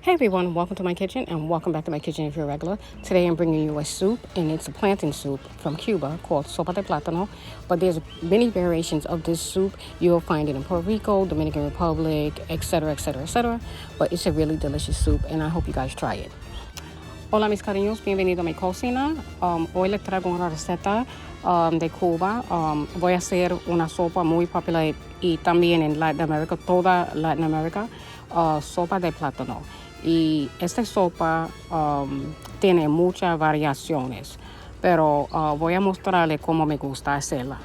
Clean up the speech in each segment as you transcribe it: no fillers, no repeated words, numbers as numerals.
Hey everyone, welcome to my kitchen and welcome back to my kitchen if you're regular. Today I'm bringing you a soup and it's a plantain soup from Cuba called Sopa de Plátano. But there's many variations of this soup. You'll find it in Puerto Rico, Dominican Republic, etc, etc, etc. But it's a really delicious soup and I hope you guys try it. Hola mis cariños, bienvenido a mi cocina. Hoy les traigo una receta de Cuba. Voy a hacer una sopa muy popular y también en Latinoamérica, toda Latinoamérica, sopa de plátano. Y esta sopa tiene muchas variaciones, pero voy a mostrarle cómo me gusta hacerla.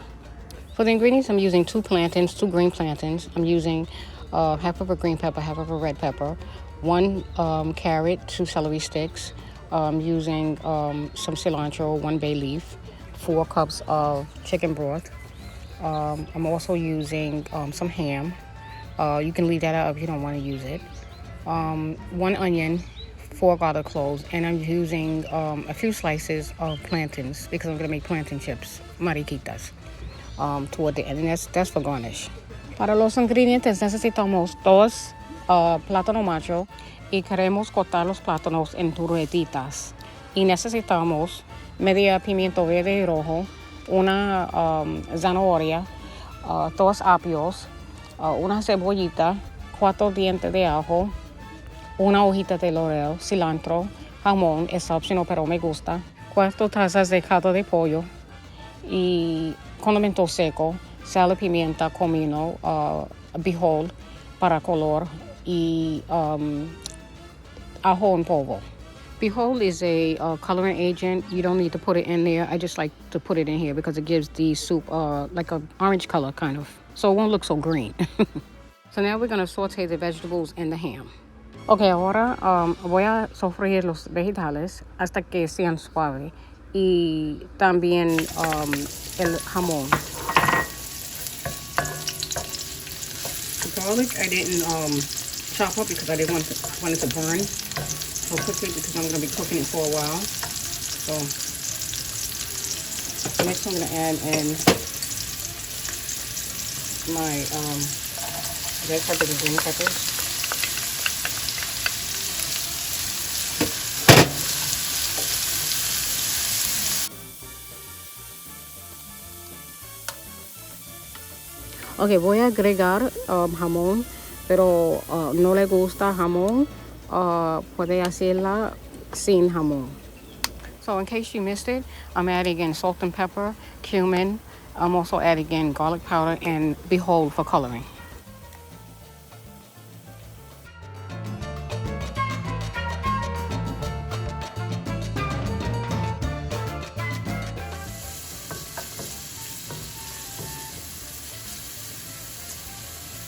For the ingredients, I'm using two green plantains. I'm using half of a green pepper, half of a red pepper, one carrot, two celery sticks. I'm using some cilantro, one bay leaf, 4 cups of chicken broth. I'm also using some ham. You can leave that out if you don't want to use it. 1 onion, 4 garlic cloves, and I'm using a few slices of plantains because I'm going to make plantain chips, mariquitas, toward the end, and that's for garnish. Para los ingredientes necesitamos 2 plátanos macho y queremos cortar los plátanos en rueditas. Y necesitamos media pimiento verde y rojo, una zanahoria, 2 apios, una cebollita, 4 dientes de ajo, una hojita de laurel, cilantro, jamón, es opcional pero me gusta, 4 tazas de caldo de pollo y condimento seco, sal y pimienta, comino, bijol para color y ajo en polvo. Bijol is a coloring agent. You don't need to put it in there. I just like to put it in here because it gives the soup like an orange color kind of. So it won't look so green. So now we're going to saute the vegetables and the ham. Ok, ahora voy a sofreír los vegetales hasta que sean suaves y también el jamón. The garlic I didn't chop up because I didn't want it to burn so quickly because I'm going to be cooking it for a while. So next I'm going to add in my red peppers and green peppers. Ok, voy a agregar jamón, pero no le gusta jamón, puede hacerla sin jamón. So in case you missed it, I'm adding in salt and pepper, cumin. I'm also adding in garlic powder and bijol for coloring.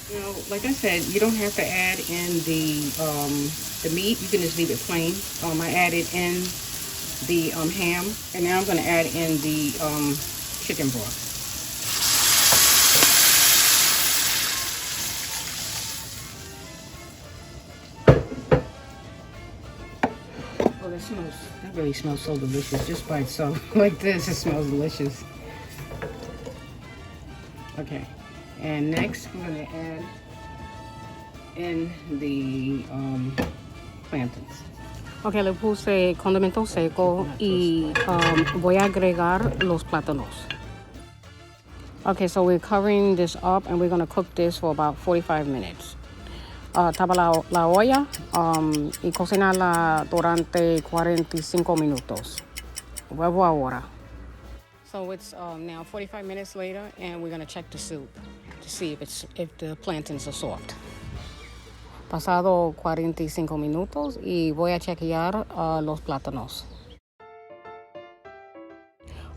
You know, like I said, you don't have to add in the meat. You can just leave it plain. I added in the ham, and now I'm going to add in the chicken broth. Oh, that really smells so delicious just by itself. Like this, it smells delicious. Okay, and next I'm going to add in the plantains. Okay, le puse condimento seco y voy a agregar los plátanos. Okay, so we're covering this up and we're going to cook this for about 45 minutes. Tapa la olla y cocinarla durante 45 minutos. Vuelvo ahora. So it's now 45 minutes later and we're going to check the soup to see if the plantains are soft. Pasado 45 minutos y voy a chequear los plátanos.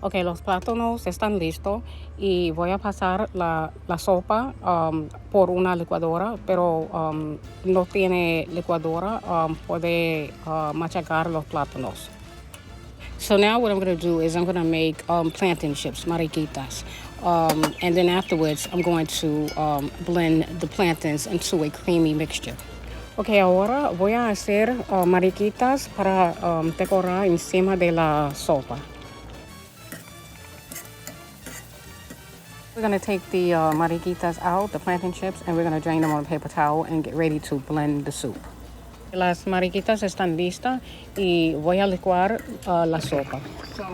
Ok, los plátanos están listos y voy a pasar la sopa por una licuadora, pero no tiene licuadora, puede machacar los plátanos. So now what I'm going to do is I'm going to make plantain chips, mariquitas. And then afterwards, I'm going to blend the plantains into a creamy mixture. Ok, ahora voy a hacer mariquitas para decorar encima de la sopa. We're going to take the mariquitas out, the plantain chips, and we're going to drain them on a paper towel and get ready to blend the soup. Las mariquitas están listas y voy a licuar la sopa. So,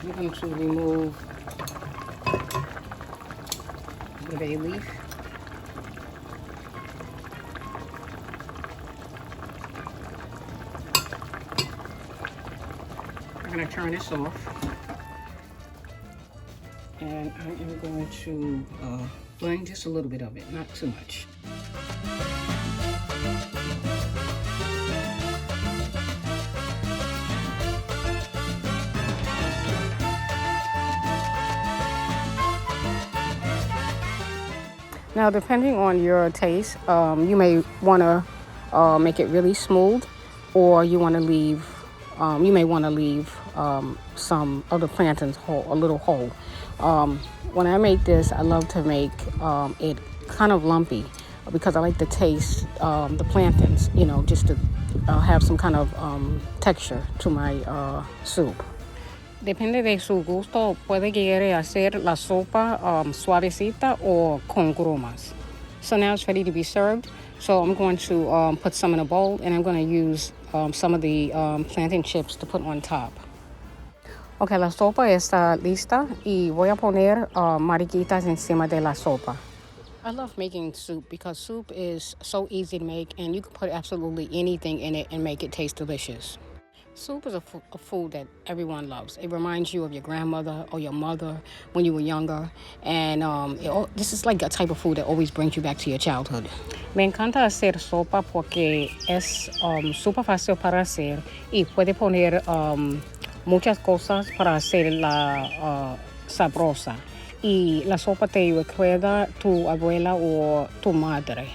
we're going to remove the bay leaf. I'm going to turn this off. And I am going to blend just a little bit of it, not too much. Now, depending on your taste, you may want to make it really smooth, or you want to leave. You may want to leave some of the plantains whole, a little whole. When I make this, I love to make it kind of lumpy because I like to taste the plantains. You know, just to have some kind of texture to my soup. Depende de su gusto, puede querer hacer la sopa suavecita o con grumas. So now it's ready to be served. So I'm going to put some in a bowl, and I'm going to use some of the plantain chips to put on top. Okay, la sopa está lista y voy a poner mariquitas encima de la sopa. I love making soup because soup is so easy to make, and you can put absolutely anything in it and make it taste delicious. Soup is a food that everyone loves. It reminds you of your grandmother or your mother when you were younger. And this is like a type of food that always brings you back to your childhood. Me encanta hacer sopa porque es súper fácil para hacer y puede poner muchas cosas para hacerla sabrosa. Y la sopa te recuerda tu abuela o tu madre.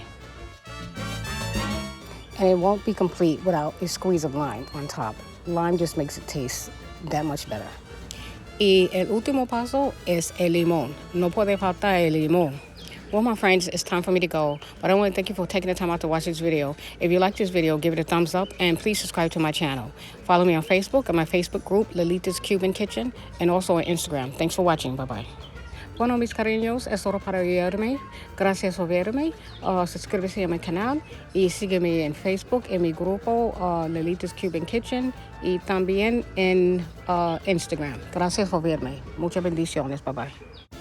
And it won't be complete without a squeeze of lime on top. Lime just makes it taste that much better. Y el último paso es el limón. No puede faltar el limón. Well, my friends, it's time for me to go. But I want to thank you for taking the time out to watch this video. If you like this video, give it a thumbs up and please subscribe to my channel. Follow me on Facebook and my Facebook group, Lolita's Cuban Kitchen, and also on Instagram. Thanks for watching. Bye-bye. Bueno, mis cariños, es hora para irme. Gracias por verme. Suscríbete a mi canal y sígueme en Facebook, en mi grupo Lolita's Cuban Kitchen y también en Instagram. Gracias por verme. Muchas bendiciones. Bye bye.